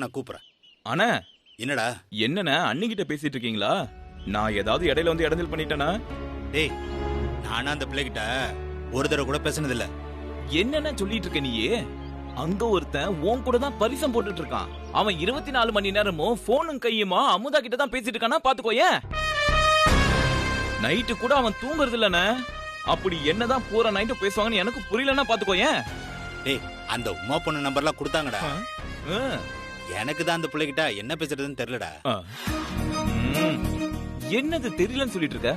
நான் கூப்பிடுறேன். அண்ணா என்னடா? என்னண்ணா அண்ணிக்கிட்ட பேசிட்டு இருக்கீங்களா? நான் ஏதாவது இடையில வந்து இடைஞ்சல் பண்ணிட்டேனா? டேய், நானும் அந்த பிள்ளைகிட்ட ஒரு தடவை கூட பேசுனது இல்ல. என்னென்ன சொல்லிட்டு இருக்க நீயே? அங்க ஒருத்தன் உன் கூட தான் பரிசம் போட்டுட்டு இருக்கான். அவன் 24 மணி நேரமும் போனும் கையுமா அமுதா கிட்ட தான் பேசிட்டு இருக்கானா பாத்துக்கோயே. நைட்டு கூட அவன் தூங்குறது இல்லண்ணே. அப்படி என்னதான் பூரா நைட்டு பேசுவாங்கன்னு எனக்கு புரியலன்னா பாத்துக்கோயே. டேய், அந்த உமா பொண்ணு நம்பர்லாம் கொடுத்தாங்கடா. எனக்கு தான் அந்த பிள்ளைகிட்ட என்ன பேசுறதுன்னு தெரியலடா. என்னது தெரியலன்னு சொல்லிட்டு இருக்க?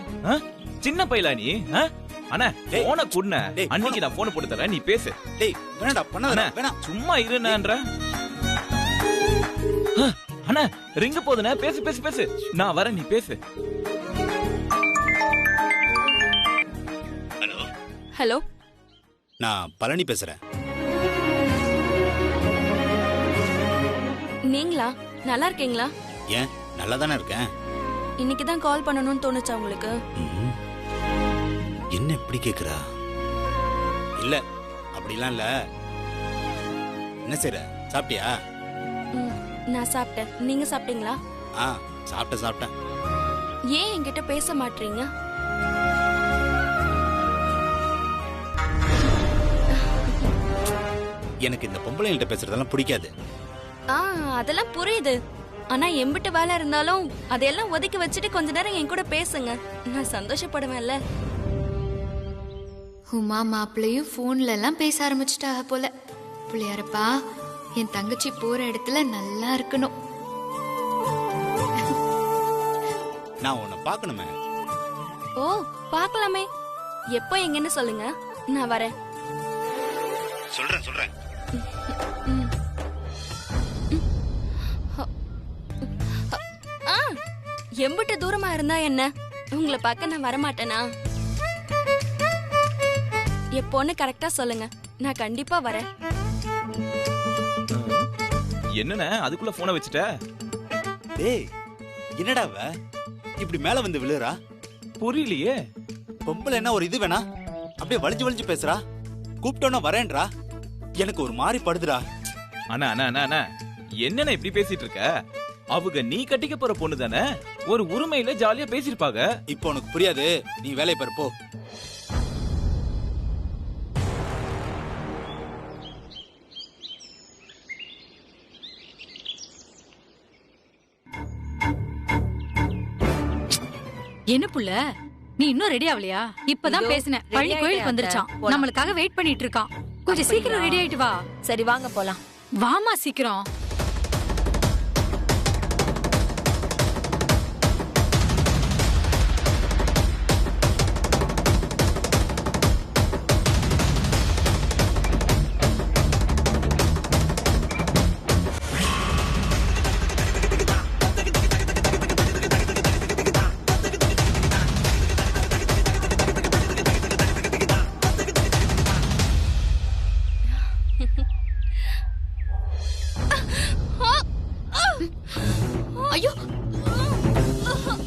சின்ன பையலா நீ? அண்ணா போன குடுன. அன்னைக்கு நான் போன் போட்டு தரேன், நீ பேசு. டேய் வேணாடா, பண்ணாத, வேணாம். சும்மா இருன்ற. அண்ணா ரிங்க போதுனே, பேசு பேசு பேசு. நான் வரேன், நீ பேசு. ஹலோ ஹலோ, நான் பழனி பேசுறேன். நீங்களா? நல்லா இருக்கீங்களா? ஏன், நல்லா தானே இருக்கேன். இன்னைக்கு தான் கால் பண்ணணும்னு தோணுச்சா உங்களுக்கு? என்ன இப்படி கேக்குறா? இல்ல, அப்படிலாம் இல்ல. என்ன செய்ற? சாப்பிட்டியா? நான் சாப்பிட்டேன். நீங்க சாப்பிட்டீங்களா? சாப்பிட்டேன். ஏன் என்கிட்ட பேச மாட்டீங்க? எனக்கு இந்த பொம்பளைங்கள்ட்ட பேசுறதெல்லாம் பிடிக்காது. அதெல்லாம் புரியுது. ஆனா எம்பிட்டு வேலை இருந்தாலும் அதையெல்லாம் ஒதுக்கி வச்சுட்டு கொஞ்ச நேரம் என் கூட பேசுங்க. நான் சந்தோஷப்படுவேன்ல. உமா மாப்பிள்ளையும் போன்ல எல்லாம் பேச ஆரம்பிச்சுட்டாக போல. பிள்ளையாரப்பா, என் தங்கச்சி போற இடத்துல நல்லா இருக்கணும். நான் உன்னை பார்க்கணுமே. ஓ, பார்க்கலாமே. எப்போ எங்கன்னு சொல்லுங்க, நான் வரேன். சொல்றேன். எம்பிட்டு தூரமா இருந்தா என்ன, உங்களை பார்க்க நான் வரமாட்டேனா? எப்போன்னு கரெக்டா சொல்லுங்க, நான் கண்டிப்பா வரேன். என்னண்ணே அதுக்குள்ள போனை வச்சுட்ட? டேய், என்னடா அவ இப்படி மேல வந்து விழுறா? புரியலையே. பொம்பளை என்ன ஒரு இது வேணா அப்படியே வலிஞ்சு பேசுறா. கூப்பிட்டோன்னா வரேன்றா. எனக்கு ஒரு மாதிரி படுதுடா. அண்ணா என்னண்ணே இப்படி பேசிட்டு இருக்க? அவங்க நீ கட்டிக்க போற பொண்ணு தானே, ஒரு உரிமையில ஜாலியா பேசிருப்பாங்க. இப்போ உனக்கு புரியாது, நீ வேலையை பாரு போ. என்ன புள்ள, நீ இன்னும் ரெடி ஆகலையா? இப்பதான் பேசினேன். பழனி கோயிலுக்கு வந்துருச்சான், நம்மளுக்காக வெயிட் பண்ணிட்டு இருக்கான். கொஞ்சம் சீக்கிரம் ரெடி ஆயிட்டு வா. சரி வாங்க போலாம். வாமா சீக்கிரம். ஐயோ,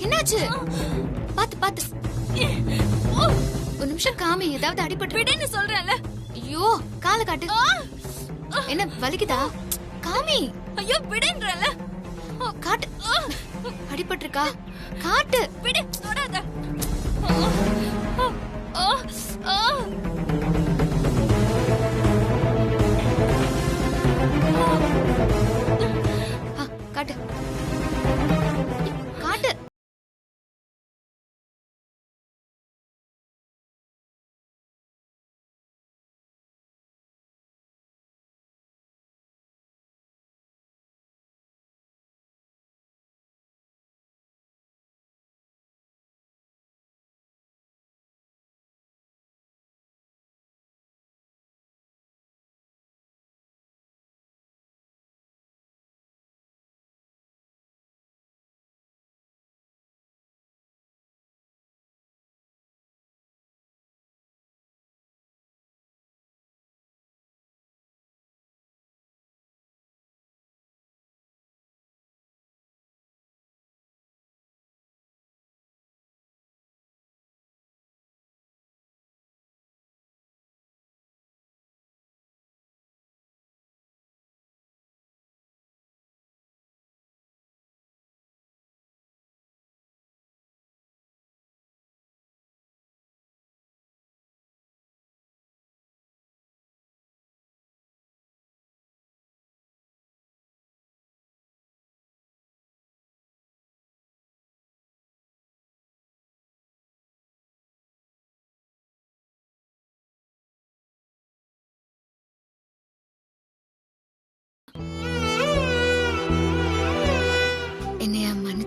என்னாச்சு? பாத்து ஒரு நிமிஷம் காமி, ஏதாவது அடிபட்டு விடுன்னு சொல்றேன்ல. ஐயோ, காலை காட்டு. என்ன வலிக்குதா? காமி. ஐயோ விடுன்றல. காட்டு. அடிபட்டு இருக்கா? காட்டு. விடு, தொடாத.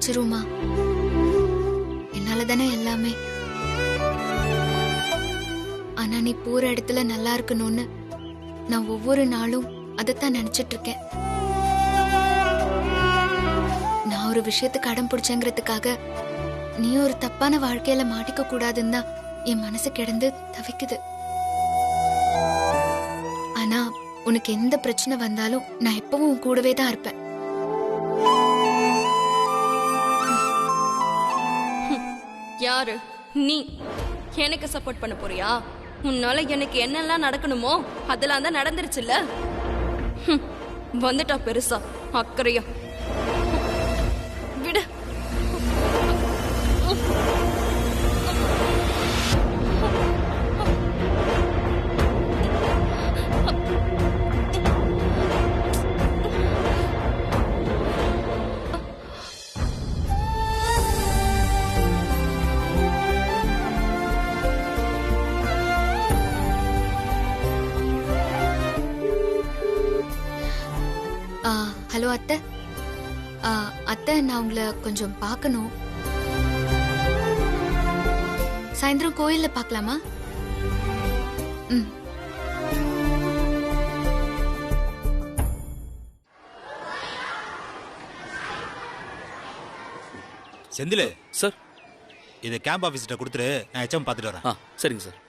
மன்னிச்சிருமா. என்னால தானே எல்லாமே. ஆனா நீ போற இடத்துல நல்லா இருக்கணும்னு நான் ஒவ்வொரு நாளும் அதைத்தான் நினைச்சிட்டு இருக்கேன். நான் ஒரு விஷயத்துக்கு அடம் பிடிச்சேங்கிறதுக்காக நீ ஒரு தப்பான வாழ்க்கையில மாட்டிக்க கூடாதுன்னு தான் என் மனசு கிடந்து தவிக்குது. ஆனா உனக்கு எந்த பிரச்சனை வந்தாலும் நான் எப்பவும் உன் கூடவே தான் இருப்பேன். யாரு நீ எனக்கு சப்போர்ட் பண்ண போறியா? உன்னால எனக்கு என்னெல்லாம் நடக்கணுமோ அதெல்லாம் தான் நடந்துருச்சுல்ல. வந்துட்டா பெருசா அக்கறையா. விடு. ஹலோ அத்தை. அத்தை, நான் உங்களை கொஞ்சம் பார்க்கணும். சாயந்தரம் கோயில்ல பார்க்கலாமா? ம். செந்தில் சார், இதை கேம்ப் ஆஃபீஸ்கிட்ட கொடுத்துரு, நான் எச்எம் பார்த்துட்டு வரேன். சரிங்க சார்.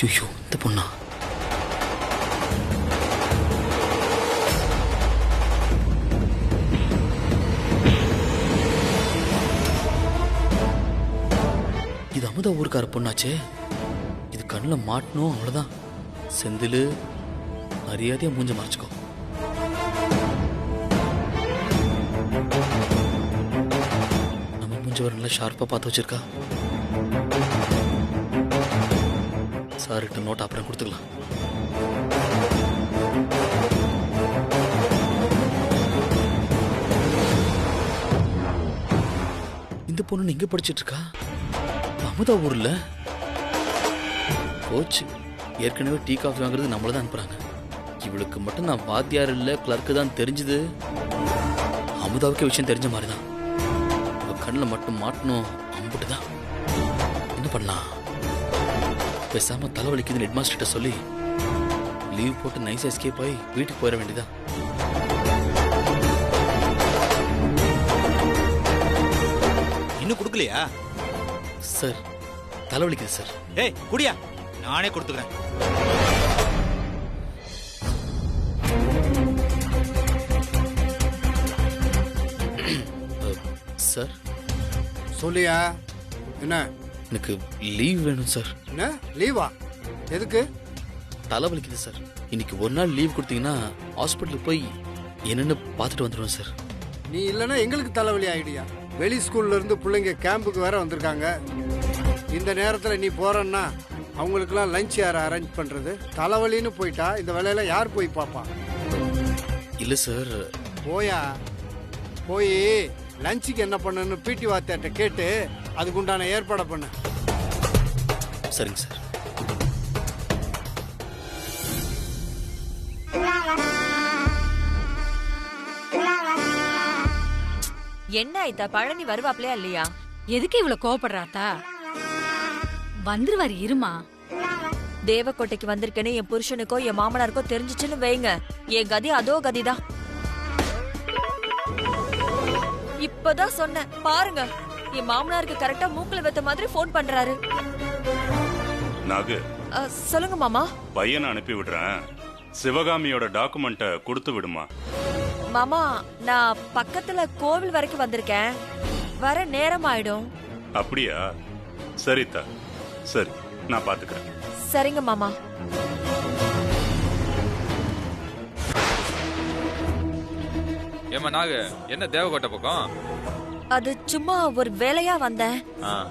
ஐயோ, இந்த பொண்ணா? இது அமுதா ஊருக்கார பொண்ணாச்சே. இது கண்ணில் மாட்டணும், அவ்வளோதான். செந்தில், மரியாதையா மூஞ்ச மறைச்சுக்கோ. நம்ம மூஞ்ச வர நல்லா ஷார்ப்பாக பார்த்து வச்சிருக்கா. சார்கிட்ட நோட் அப்புறம் கொடுத்துக்கலாம். இந்த பொண்ணு எங்க படிச்சிட்டு இருக்கா? அமுதா ஊர்ல போச்சு. ஏற்கனவே டீ காஃபி வாங்குறது நம்மள தான் அனுப்புறாங்க. இவளுக்கு மட்டும் நான் வாத்தியார் இல்ல கிளர்க்கு தான் தெரிஞ்சது. அமுதாவுக்கு விஷயம் தெரிஞ்ச மாதிரி தான். கண்ணில் மட்டும் மாட்டணும், அம்புட்டு தான். என்ன பண்ணலாம்? பேசாம தலைவலிக்குது ஹெட் மாஸ்டர்கிட்ட சொல்லி லீவ் போட்டு நைஸா எஸ்கேப் ஆகி வீட்டுக்கு போயிட வேண்டியதா. இன்னும் கொடுக்கலையா சார்? தலைவலிக்குது சார். ஏய் குடியா, நானே கொடுத்துக்கிறேன். சார் சொல்லியா? என்ன? எனக்கு லீவ் வேணும் சார். என்ன லீவா? எதுக்கு? தலைவலிக்குது சார். இன்னைக்கு ஒரு நாள் லீவ் கொடுத்தீங்கன்னா ஹாஸ்பிட்டலுக்கு போய் என்னன்னு பார்த்துட்டு வந்துடுவேன் சார். நீ இல்லைன்னா எங்களுக்கு தலைவலி ஆயிடியா? வெளி ஸ்கூல்ல இருந்து பிள்ளைங்க கேம்புக்கு வேற வந்திருக்காங்க. இந்த நேரத்தில் நீ போறன்னா அவங்களுக்குலாம் லஞ்ச் யார் அரேஞ்ச் பண்றது? தலைவலின்னு போயிட்டா இந்த வேலையில யார் போய் பாப்பா? இல்லை சார். போயா, போய் லஞ்சுக்கு என்ன பண்ணணும்னு பிடி வாத்தியார்ட்ட கேட்டு அதுக்குண்டான ஏற்பாடை பண்ண. சரிங்க சார். என்ன ஐத்தா, பழனி வருவாப்லையா இல்லையா? எதுக்கு இவ்வளவு கோவப்படுறாத்தா? வந்துருவாரு, இருமா. தேவக்கோட்டைக்கு வந்திருக்கேன்னு என் புருஷனுக்கோ என் மாமனாருக்கோ தெரிஞ்சிச்சுன்னு வைங்க, என் கதி அதோ கதிதான். இப்பதான் சொன்னேன் பாருங்க, என் மாமனாருக்கு கரெக்டா மூக்குல வெத்த மாதிரி போன் பண்றாரு. நாகு, சொல்லுங்க மாமா. பையனை அனுப்பி விடுறேன், சிவகாமியோட டாக்குமெண்ட்டை கொடுத்து விடுமா. மாமா, நான் பக்கத்துல கோவில் வரைக்கும் வந்திருக்கேன், வர நேரம் ஆயிடும். அப்படியா? சரிதா, சரி, நான் பாத்துக்கிறேன். சரிங்க மாமா. ஏமா நாகு, என்ன தேவக்கோட்டை பக்கம்? அது சும்மா ஒரு வேலையா வந்தேன்.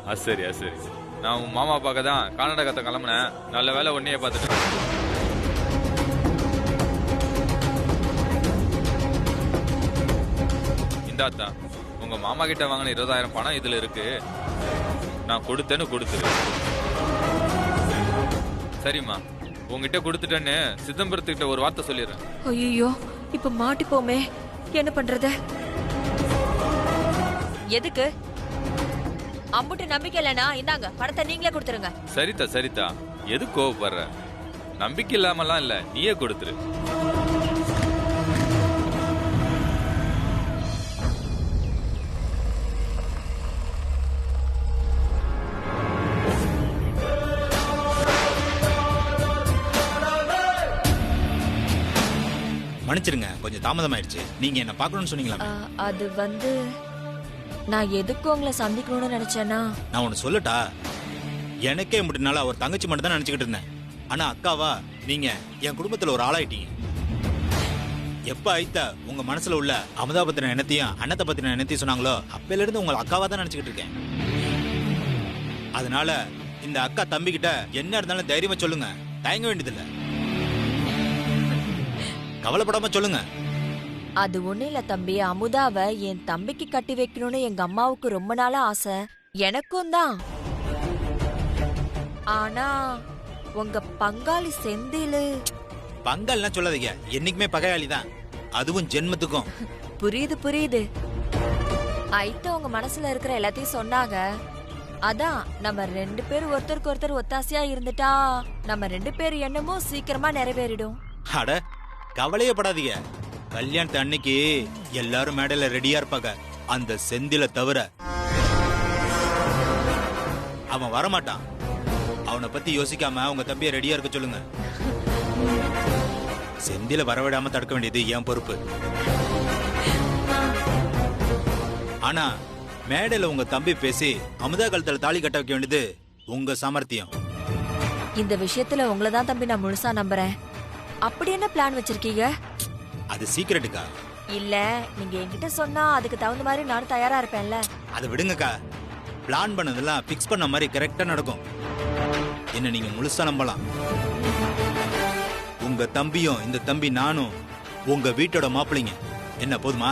அது சரி அது சரி. நான் உன் மாமா பார்க்க தான் கர்நாடகத்தை கிளம்புனேன். நல்ல வேலை ஒன்னையே பார்த்துட்டேன். இந்தாத்தா, உங்க மாமா கிட்ட வாங்கின 20,000 பணம் இதுல இருக்கு. நான் கொடுத்தேன்னு கொடுத்துரு. சரிம்மா, உங்ககிட்ட கொடுத்துட்டேன்னு சிதம்பரத்துக்கிட்ட ஒரு வார்த்தை சொல்லிடுறேன். ஐயோ, இப்ப மாட்டிப்போமே, என்ன பண்றது? எதுக்கு? அம்புட்டு நம்பிக்கை இல்லைனா இந்தாங்க பணத்தை நீங்களே கொடுத்துருங்க. சரிதா சரிதா, எது கோவப்படுற? நம்பிக்கை இல்லாமலாம் இல்ல, நீயே கொடுத்துரு. மன்னிச்சிருங்க, கொஞ்சம் தாமதமாயிடுச்சு. நீங்க என்ன பார்க்கணும்னு சொன்னீங்களா? அது வந்து நான் எதுக்கு உங்களை சந்திக்கணும்னு நினைச்சேன்னா, நான் ஒன்னு சொல்லட்டா? எனக்கே முடினால அவர் தங்கச்சி மட்டும் தான் நினைச்சுக்கிட்டு இருந்தேன். ஆனா அக்காவா நீங்க என் குடும்பத்துல ஒரு ஆளாயிட்டீங்க. எப்ப ஐத்தா உங்க மனசுல உள்ள அமுதா பத்தின எண்ணத்தையும் அன்னத்தை பத்தின எண்ணத்தையும் சொன்னாங்களோ அப்பையில இருந்து உங்களை அக்காவா தான் நினைச்சுக்கிட்டு இருக்கேன். அதனால இந்த அக்கா தம்பி கிட்ட என்ன இருந்தாலும் தைரியமா சொல்லுங்க, தயங்க வேண்டியதில்லை. கவலைப்படாம சொல்லுங்க. அது ஒண்ணு இல்ல தம்பி, அமுதாவை என் தம்பிக்கு கட்டி வைக்கணும்னு எங்க அம்மாவுக்கு ரொம்ப நாளா ஆசை, எனக்கும் தான். ஆனா உங்க பங்காளி செந்திலு. பங்காளினா சொல்லாதீங்க, என்னைக்குமே பகையாளி தான், அதுவும் ஜென்மத்துக்கும். புரியுது புரியுது. ஐத்த உங்க மனசுல இருக்கிற எல்லாத்தையும் சொன்னாங்க. அதான் நம்ம 2 பேரும் ஒருத்தருக்கு ஒருத்தர் ஒத்தாசையா இருந்துட்டா நம்ம 2 பேர் எண்ணமும் சீக்கிரமா நிறைவேறிடும். அட கவலையே படாதீங்க, கல்யாணத்து அன்னைக்கு எல்லாரும் மேடையில ரெடியா இருப்பாங்க, அந்த செந்தில தவிர. அவன் வரமாட்டான். அவனை பத்தி யோசிக்காம உங்க தம்பியை ரெடியா இருக்க சொல்லுங்க. செந்தில வரவிடாம தடுக்க வேண்டியது என் பொறுப்பு. ஆனா மேடையில உங்க தம்பி பேசி அமுதா கழுத்துல தாலி கட்ட வைக்க வேண்டியது உங்க சாமர்த்தியம். இந்த விஷயத்துல உங்களை தான் தம்பி நான் முழுசா நம்புறேன். அப்படி என்ன பிளான் வச்சிருக்கீங்க? அது சீக்கிரட்டுக்கா. இல்ல, நீங்க என்கிட்ட சொன்னா அதுக்கு தகுந்த மாதிரி நானும் தயாரா இருப்பேன்ல. அதை விடுங்கக்கா, பிளான் பண்ணதெல்லாம் பிக்ஸ் பண்ண மாதிரி கரெக்டா நடக்கும். என்ன நீங்க முழுசா நம்பலாம். உங்க தம்பியும் இந்த தம்பி நானும் உங்க வீட்டோட மாப்பிள்ளைங்க. என்ன போதுமா?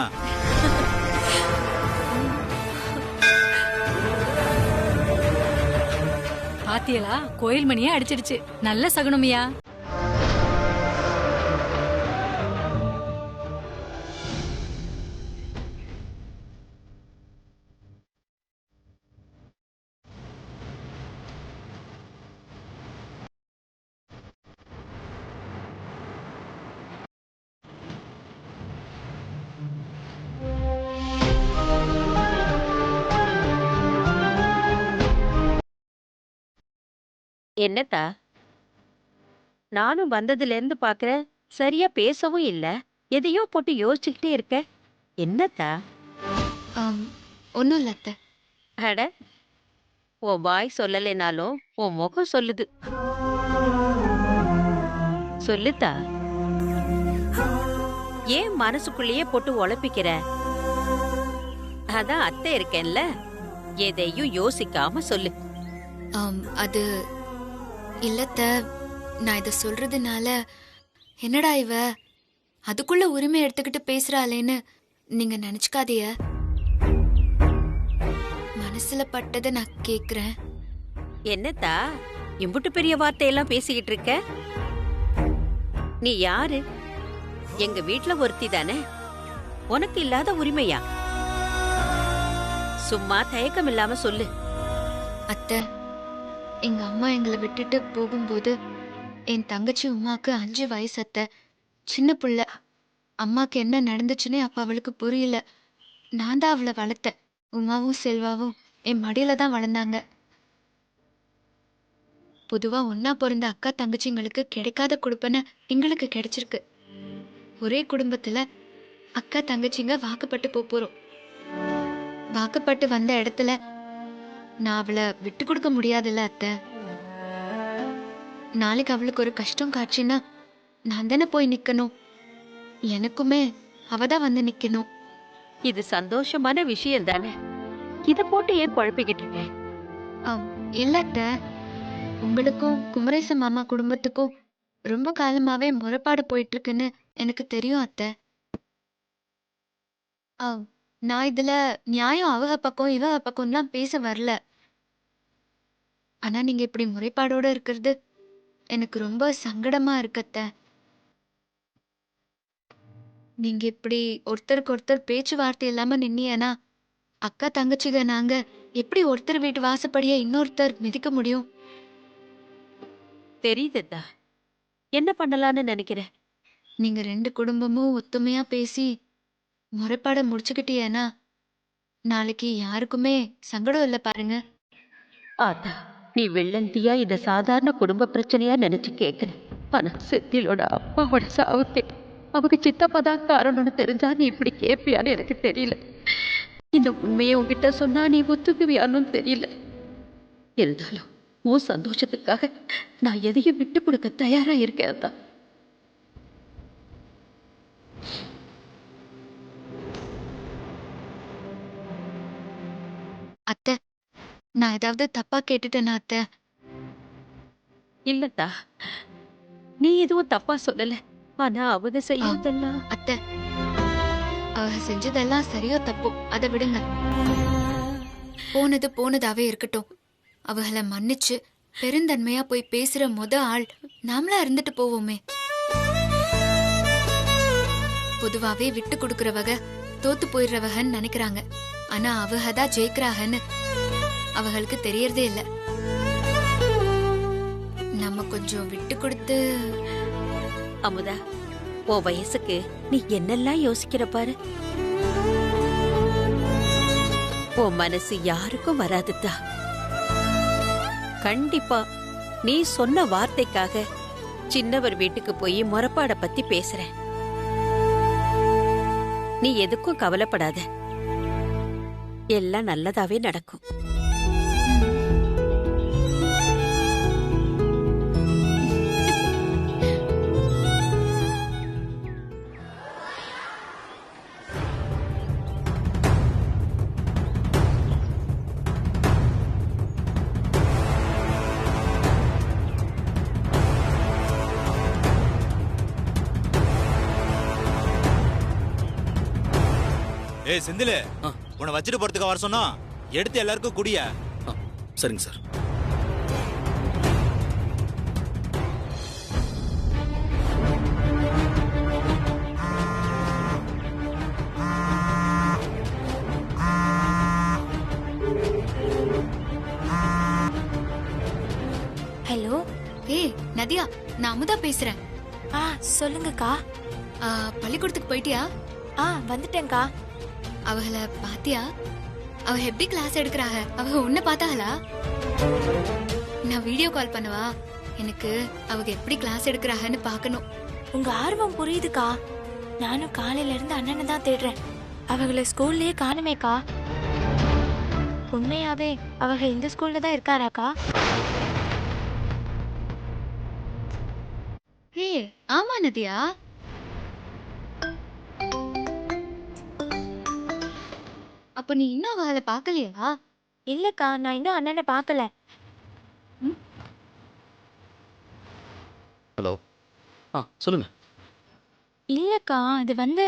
பாத்தியலா, கோயில் மணியே அடிச்சிடுச்சு. நல்ல சகுனமியா. என்னத்தா, நானும் வந்ததுல இருந்து பாக்குறேன், சரியா பேசவும் இல்ல, எதையோ போட்டு யோசிச்சுக்கிட்டே இருக்க. என்னத்தா? ஒன்றும் இல்லை அத்தை. அட, உன் வாய் சொல்லலைனாலும் உன் முகம் சொல்லுது. சொல்லுத்தா, ஏன் மனசுக்குள்ளேயே போட்டு உழப்பிக்கிற? அதான் அத்தை இருக்கேன்ல, எதையும் யோசிக்காம சொல்லு. அது இல்லத்த, நான் இதை சொல்றதுனால என்னடா இவ அதுக்குள்ள உரிமை எடுத்துக்கிட்டு பேசுறாளேன்னு நீங்க நினைச்சுக்காதீய. மனசுல பட்டதை நான் கேக்குறேன். என்னத்தா இம்புட்டு பெரிய வார்த்தையெல்லாம் பேசிக்கிட்டு இருக்க? நீ யாரு? எங்க வீட்ல ஒருத்தி தானே, உனக்கு இல்லாத உரிமையா? சும்மா தயக்கம் இல்லாம சொல்லு. அத்தை, எங்க அம்மா எங்களை விட்டுட்டு போகும்போது என் தங்கச்சி உமாக்கு 5 வயசு அத்தை. சின்ன புள்ள. அம்மாக்கு என்ன நடந்துச்சுன்னே அப்ப அவளுக்கு புரியல. நான் தான் அவளை வளர்த்தேன். உமாவும் செல்வாவும் என் மடியில தான் வளர்ந்தாங்க. பொதுவா ஒன்னா பிறந்த அக்கா தங்கச்சிங்களுக்கு கிடைக்காத கொடுப்பன எங்களுக்கு கிடைச்சிருக்கு. ஒரே குடும்பத்துல அக்கா தங்கச்சிங்க வாக்குப்பட்டு போறோம். வாக்குப்பட்டு வந்த இடத்துல நான் அவளை விட்டு கொடுக்க முடியாதுல்ல அத்தை. நாளைக்கு அவளுக்கு ஒரு கஷ்டம் காட்சின்னா நான் தானே போய் நிக்கணும். எனக்குமே அவதான் வந்து நிக்கணும். இது சந்தோஷமான விஷயம் தானே. இத போட்டு ஏன் குழப்பிக்கிட்டு இருக்க? இல்ல அத்தை, உங்களுக்கும் குமரேச மாமா குடும்பத்துக்கும் ரொம்ப காலமாவே முறைப்பாடு போயிட்டு இருக்குன்னு எனக்கு தெரியும் அத்தை. நான் இதுல நியாயம் அவ பக்கம் இவ பக்கம்லாம் பேச வரல. ஆனா நீங்க இப்படி முறைப்பாடோட இருக்கிறது எனக்கு ரொம்ப சங்கடமா இருக்கு அத்தை. நீங்க இப்படி ஒருத்தருக்கு ஒருத்தர் பேச்சுவார்த்தை இல்லாம நின்னீங்கன்னா அக்கா தங்கச்சிக நாங்க எப்படி ஒருத்தர் வீட்டு வாசப்படியே இன்னொருத்தர் மிதிக்க முடியும்? தெரியுதுதா, என்ன பண்ணலாம்னு நினைக்கிற? நீங்க 2 குடும்பமும் ஒத்துமையா பேசி முறைப்பாட முடிச்சுக்கிட்டீங்கன்னா நாளைக்கு யாருக்குமே சங்கடம் இல்லை பாருங்க. ஆத்தா, நீ வெள்ளந்தியா இத சாதாரண குடும்ப பிரச்சனையா நினைச்சு கேக்குற. ஆனா செந்திலோட அப்பாவோட சாவுக்கு அவங்க சித்தப்பா தான் காரணம்னு தெரிஞ்சா நீ இப்படி கேட்பியான்னு எனக்கு தெரியல. இந்த உண்மையை உன்கிட்ட சொன்னா நீ ஒத்துக்குவியான்னு தெரியல. இருந்தாலும் உன் சந்தோஷத்துக்காக நான் எதையும் விட்டு கொடுக்க தயாரா இருக்கேன் அத்தா. அத்தை, நான் ஏதாவது தப்பா கேட்டுட்டேனா அத்தை? இல்லத்தா, நீ எதுவும் தப்பா சொல்லல. ஆனா அவங்க செய்யறதெல்லாம் அத்தை, அவ செஞ்சதெல்லாம் சரியோ தப்போ அதை விடுங்க. போனது போனதாவே இருக்கட்டும். அவளை மன்னிச்சு பெருந்தன்மையா போய் பேசுற ஆள் நாமளா இருந்துட்டு போவோமே. பொதுவாவே விட்டு கொடுக்கறவக தோத்து போயிடுறவகன்னு நினைக்கிறாங்க. ஆனா அவதான் ஜெயிக்கிறாகன்னு அவங்களுக்கு தெரியறதே இல்ல. நம்ம கொஞ்சம் விட்டு கொடுத்து. அமுதா, உன் வயசுக்கு நீ என்னெல்லாம் யோசிக்கிற பாரு. உன் மனசு யாருக்கும் வராதுதா. கண்டிப்பா நீ சொன்ன வார்த்தைக்காக சின்னவர் வீட்டுக்கு போய் முறைப்பாட பத்தி பேசுறேன். நீ எதுக்கும் கவலைப்படாத, எல்லாம் நல்லதாவே நடக்கும். ஏய் செந்தில், உன்னை வச்சுட்டு போறதுக்கு வர சொன்னா எடுத்து எல்லாருக்கும் குடிய. சரிங்க சார். ஹலோ. ஏய் நதியா, நான் அமுதா பேசுறேன். சொல்லுங்கக்கா. பள்ளிக்கூடத்துக்கு போயிட்டியா? வந்துட்டேன்க்கா. அவங்கள பாத்தியா? அவ எப்படி கிளாஸ் எடுக்கிறாங்க? அவங்க உன்னை பார்த்தாங்களா? நான் வீடியோ கால் பண்ணவா? எனக்கு அவங்க எப்படி கிளாஸ் எடுக்கிறாங்கன்னு பார்க்கணும். உங்க ஆர்வம் புரியுதுக்கா. நானும் காலையில இருந்து அண்ணனை தான் தேடுறேன். அவங்கள ஸ்கூல்லயே காணுமேக்கா. உண்மையாவே அவங்க இந்த ஸ்கூல்ல தான் இருக்காராக்கா? ஆமா நதியா. அப்ப நீ இன்னும் அவளை பார்க்கலையா? இல்லக்கா, நான் இன்னும் அண்ணனை பார்க்கல. ஹலோ. சொல்லுங்க. இல்லக்கா, அது வந்து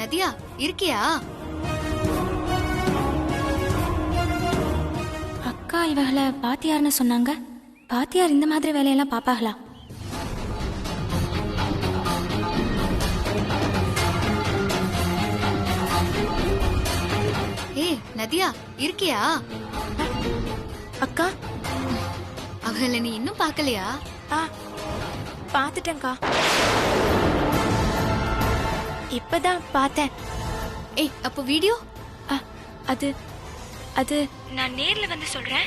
நதியா, இருக்கியா? அக்கா இவங்களை பாத்தியார்னு சொன்னாங்க. பாத்தியார் இந்த மாதிரி வேலையெல்லாம் பாப்பாங்களா? நதியா, இருக்கியா? அக்கா, அவளை நீ இன்னும் பார்க்கலையா? பார்த்துட்டேன்க்கா. இப்பதான் பார்த்தேன். அப்போ வீடியோ? அது நான் நேர்ல வந்து சொல்றேன்.